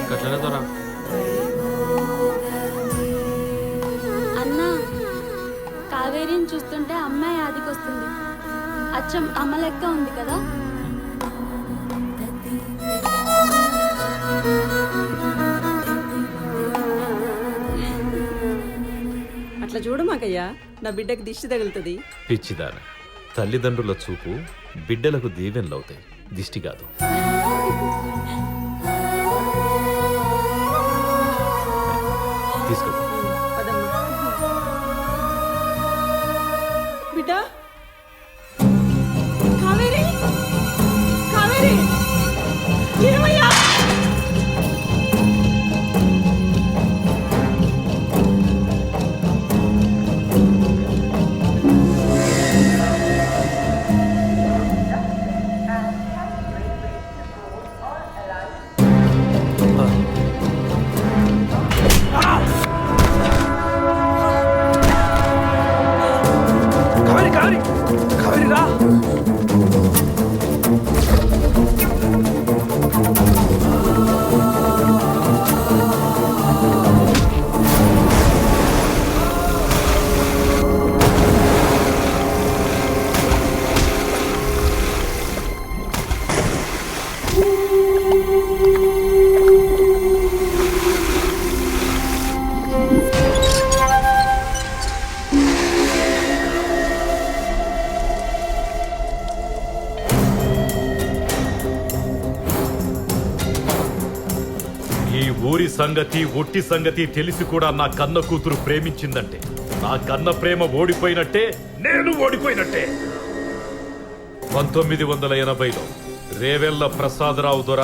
గట్లనే దొరా అన్నా, కావేరిని చూస్తుంటే అమ్మాయి ఆదికొస్తుంది. అచ్చం అమ్మ లెక్క ఉంది కదా. అట్లా చూడమాకయ్యా, నా బిడ్డకి దిష్టి తగులుతుంది. పిచ్చిదాన, తల్లిదండ్రుల చూపు బిడ్డలకు దీవెనలవుతాయి, దిష్టి కాదు. తీసుకో పదమ్మా. బిడ్డ కావేరి, కావేరి, ఏమయ్యా? ఊరి సంగతి ఒట్టి సంగతి తెలిసి కూడా నా కన్న కూతురు ప్రేమించిందంటే నా కన్న ప్రేమ ఓడిపోయినట్టే, నేను ఓడిపోయినట్టే. 1980లో రేవెల్ల ప్రసాదరావు దొర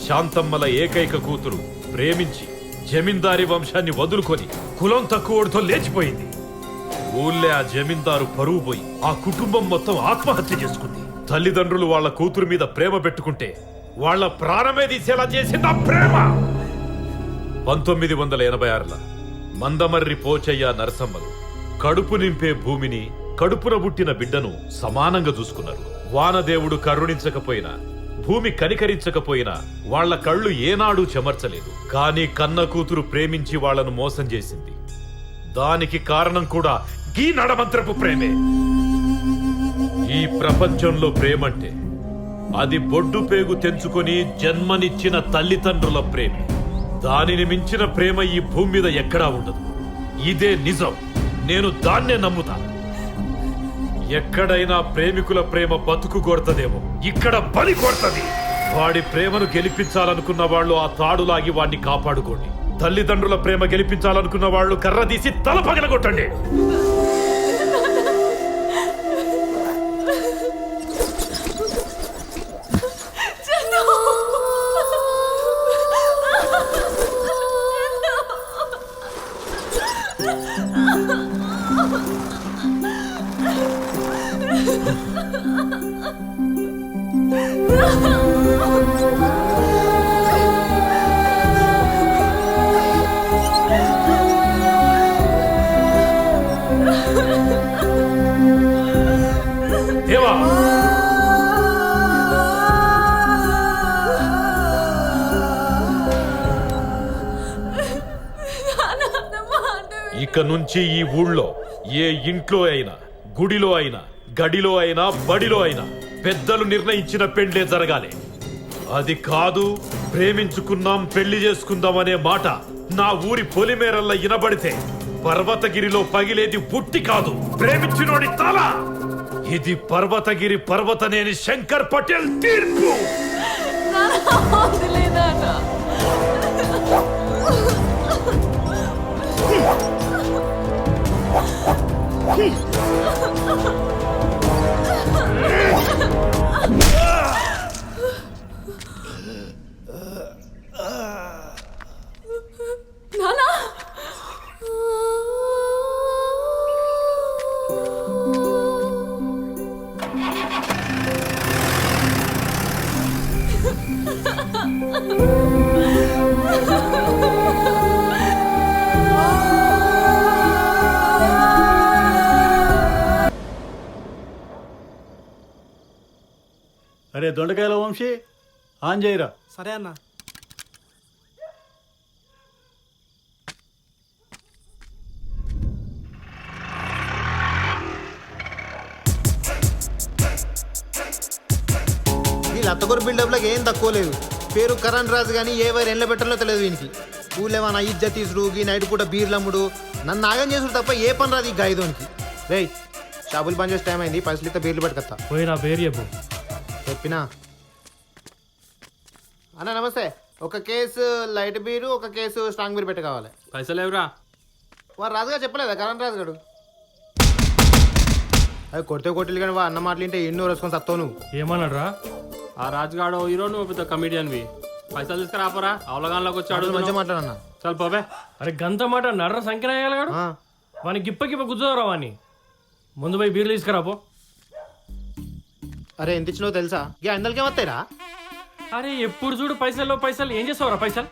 శాంతమ్మల ఏకైక కూతురు ప్రేమించి జమీందారీ వంశాన్ని వదులుకొని కులం తక్కువడితో లేచిపోయింది. ఊళ్ళే ఆ జమీందారు పరువు పోయి ఆ కుటుంబం మొత్తం ఆత్మహత్య చేసుకుంది. తల్లిదండ్రులు వాళ్ళ కూతురు మీద ప్రేమ పెట్టుకుంటే వాళ్ళ ప్రాణమే తీసేలా చేసింది ఆ ప్రేమ. 1986లో మందమర్రి పోచయ్య నరసమ్మలు కడుపు నింపే భూమిని, కడుపున పుట్టిన బిడ్డను సమానంగా చూసుకున్నారు. వానదేవుడు కరుణించకపోయినా, భూమి కనికరించకపోయినా వాళ్ల కళ్ళు ఏనాడూ చెమర్చలేదు. కానీ కన్న కూతురు ప్రేమించి వాళ్లను మోసం చేసింది. దానికి కారణం కూడా ఈ నడమంత్రపు ప్రేమే. ఈ ప్రపంచంలో ప్రేమంటే అది బొడ్డు పేగు తెంచుకొని జన్మనిచ్చిన తల్లిదండ్రుల ప్రేమే. దానిని మించిన ప్రేమ ఈ భూమి మీద ఎక్కడా ఉండదు. ఇదే నిజం. నేను దాన్నే నమ్ముతాను. ఎక్కడైనా ప్రేమికుల ప్రేమ బతుకు కొడతదేమో, ఇక్కడ బలి కొడతది. వాడి ప్రేమను గెలిపించాలనుకున్న వాళ్ళు ఆ తాడులాగి వాడిని కాపాడుకోండి. తల్లిదండ్రుల ప్రేమ గెలిపించాలనుకున్న వాళ్ళు కర్ర తీసి తల పగలగొట్టండి. దేవా, ఇక నుంచి ఈ ఊళ్ళో ఏ ఇంట్లో అయినా, గుడిలో అయినా, గడిలో అయినా, బడిలో అయినా పెద్దలు నిర్ణయించిన పెండ్లే జరగాలి. అది కాదు ప్రేమించుకున్నాం పెళ్లి చేసుకుందాం అనే మాట నా ఊరి పొలిమేరల్లో ఇనబడితే పర్వతగిరిలో పగిలేది పుట్టి కాదు, ప్రేమించినోడి తల. ఇది పర్వతగిరి పర్వతనేని శంకర్ పటేల్ తీర్పు. అరే దొండకాయల వంశీ, ఆన్ చేయరా. సరే అన్న. అత్తగూరు బిల్డప్లకు ఏం తక్కువ లేదు. పేరు కరణ్ రాజు కానీ ఏ వైర్ ఎండ్ల పెట్టాలో తెలియదు వీనికి. ఊళ్ళేమన్నా ఇజ్జత్ తీసుడు ఈ నైట్ పూట బీర్లమ్ముడు నన్ను నాగం చేసుడు తప్ప ఏ పని రాదు ఈ గాయదోనికి. రేయ్ షాపులు బంద్ చేసే టైం అయింది, పైసలు ఇస్తే బీర్లు పట్టుకొస్తా. పోయి నా పేరు చెప్పు. చెప్పినా అన్న నమస్తే. ఒక కేసు లైట్ బీరు, ఒక కేసు స్ట్రాంగ్ బీర్ పెట్టి కావాలి. పైసలు ఎవరా? వారు రాజుగా చెప్పలేదా కరణ్ రాజు గారు? అవి కొడితే కొట్టిలు కానీ అన్న మాటలు వింటే ఎన్నో రోజుకొని తత్తావు నువ్వు. ఏమన్నాడు రా? ఆ రాజుగాడు హీరో, నువ్వు పెద్ద కమిడియన్వి. పైసలు తీసుకురాపరా, అవలగాన్లోకి వచ్చాడు. మంచిగా మాట్లాడన్నా. చల్ పోబే. అరే గంత మాట నర్ర సంఖ్య అయ్యాలగాడు వాని గిప్ప గుజ్జోరా వాని. ముందు పోయి బీర్లు తీసుకురాపో. అరే ఎంత ఇచ్చినావు తెలుసా? ఇక అందరికీ వస్తాయిరా. అరే ఎప్పుడు చూడు పైసలు పైసలు. ఏం చేస్తావురా పైసలు?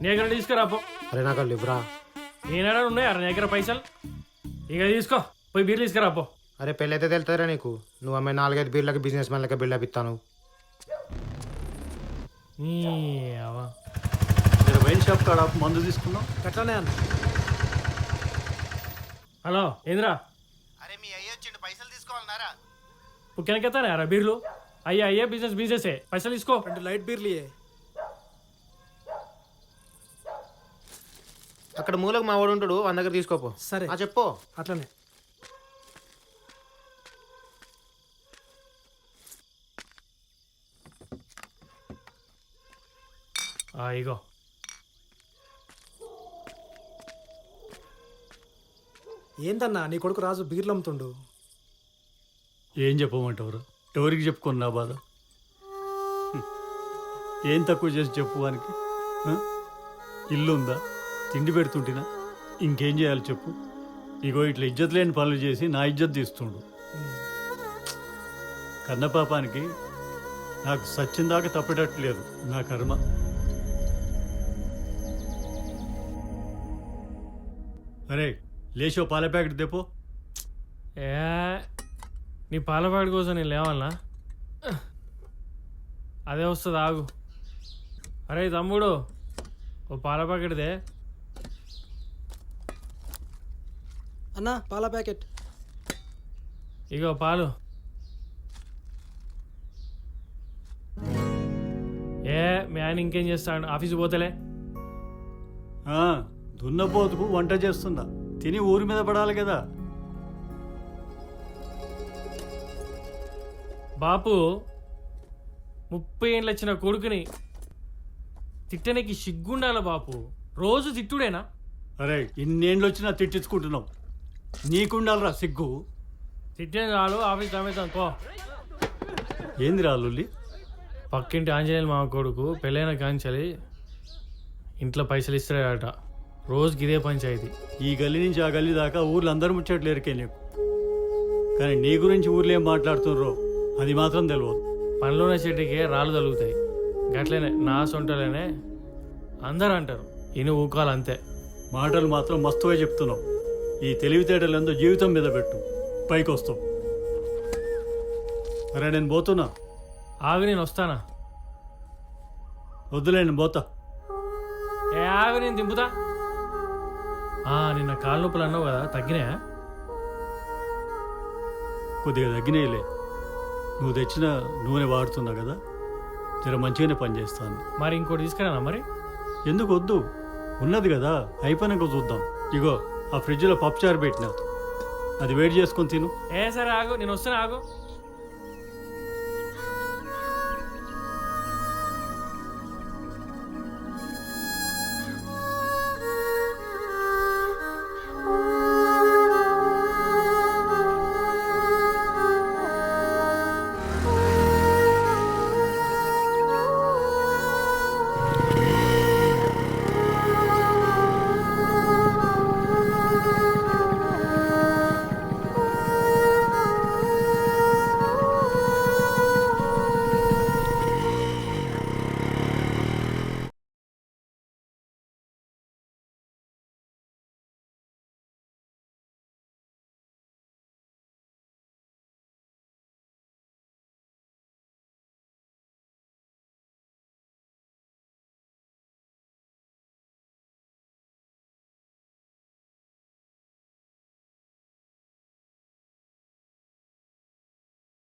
నీ దగ్గర తీసుకురాపో. అరే నాకు ఇవ్వరా. నేనాడా ఉన్నాయి అరే నీ దగ్గర పైసలు. ఇక తీసుకో, పోయి బీర్లు తీసుకురాపో. అరే పెళ్ళి అయితే తెలుతుందిరా నీకు. నువ్వు అమ్మాయి 4-5 బీర్లకి బిజినెస్ మ్యాన్ లెక్క బిల్డప్ ఇస్తాను. వైన్ షాప్ కాడ మందు తీసుకున్నాం. అట్లానే అన్న. హలో ఏంద్రా? అరే మీ అయ్య వచ్చిండు, పైసలు తీసుకోవాలన్నారా? పుక్కెనకెత్తానే రా బీర్లు. అయ్యే బిజినెసే, పైసలు తీసుకో. 2 లైట్ బీర్లు. అక్కడ మూలకు మా వాడు ఉంటాడు, వాని దగ్గర తీసుకోపో. సరే. చెప్పు. అట్లనే. ఇగో ఏందన్నా నీ కొడుకు రాజు బీర్లు అమ్ముతుండు. ఏం చెప్పమంటారు? ఎవరికి చెప్పుకోను నా బాధ? ఏం తక్కువ చేసి చెప్పు వానికి? ఇల్లు ఉందా? తిండి పెడుతుంటినా? ఇంకేం చేయాలి చెప్పు? ఇగో ఇట్లా ఇజ్జత్ లేని పనులు చేసి నా ఇజ్జత్ తీస్తుండు. కన్నపాపానికి నాకు సచ్చిందాకా తప్పేటట్లేదు నా కర్మ. అరే లేచో పాల ప్యాకెట్ తెపో. నీ పాల ప్యాకెట్ కోసం నేను లేవాలనా? అదే వస్తుంది, ఆగు. అరే తమ్ముడు, ఓ పాల ప్యాకెట్దే. అన్నా పాల ప్యాకెట్. ఇగో పాలు. మీ ఆయన ఇంకేం చేస్తాడు? ఆఫీస్కి పోతలే? దున్నపోతుకు వంట చేస్తున్నా, తిని ఊరి మీద పడాలి కదా. బాపు 30 ఏళ్ళు వచ్చిన కొడుకుని తిట్టనికి సిగ్గుండాల బాపు. రోజు తిట్టుడేనా? అరే ఇన్నేళ్ళు వచ్చినా తిట్టించుకుంటున్నావు, నీకుండాలరా సిగ్గు. తిట్టే చాలు, ఆఫీస్ టైం పో. ఏంది రాలుల్లి? పక్కింటి ఆంజనేయులు మామ కొడుకు పెళ్ళైన కాంచలి ఇంట్లో పైసలు ఇస్తాడట. రోజుకి ఇదే పంచాయతీ. ఈ గల్లీ నుంచి ఆ గల్లీ దాకా ఊర్లో అందరూ ముచ్చట్లు ఎరికే నీకు, కానీ నీ గురించి ఊర్లో ఏం మాట్లాడుతున్నారో అది మాత్రం తెలియదు. పనిలోనే చెట్టుకే రాళ్ళు తగులుతాయి. గట్లనే నా సొంటలేనే అందరూ అంటారు, ఇని ఊకాలు అంతే. మాటలు మాత్రం మస్తుగా చెప్తున్నావు. ఈ తెలివితేటలందో జీవితం మీద పెట్టు, పైకి వస్తావు. అరే నేను పోతున్నా. ఆగు, నేను వస్తానా? వద్దులే, నేను పోతా. ఆగు, నేను దింపుతా. నిన్న కాళ్ళ నొప్పులు అన్నావు కదా, తగ్గినాయా? కొద్దిగా తగ్గినాయిలే. నువ్వు తెచ్చిన నూనె వాడుతున్నా కదా, జర మంచిగానే పనిచేస్తాను. మరి ఇంకోటి తీసుకురానా? మరి ఎందుకు వద్దు, ఉన్నది కదా, అయిపోయినాక చూద్దాం. ఇగో ఆ ఫ్రిడ్జ్లో పప్పుచారు పెట్టినా, అది వేడి చేసుకొని తిను. సరే ఆగు, నేను వస్తాను, ఆగు.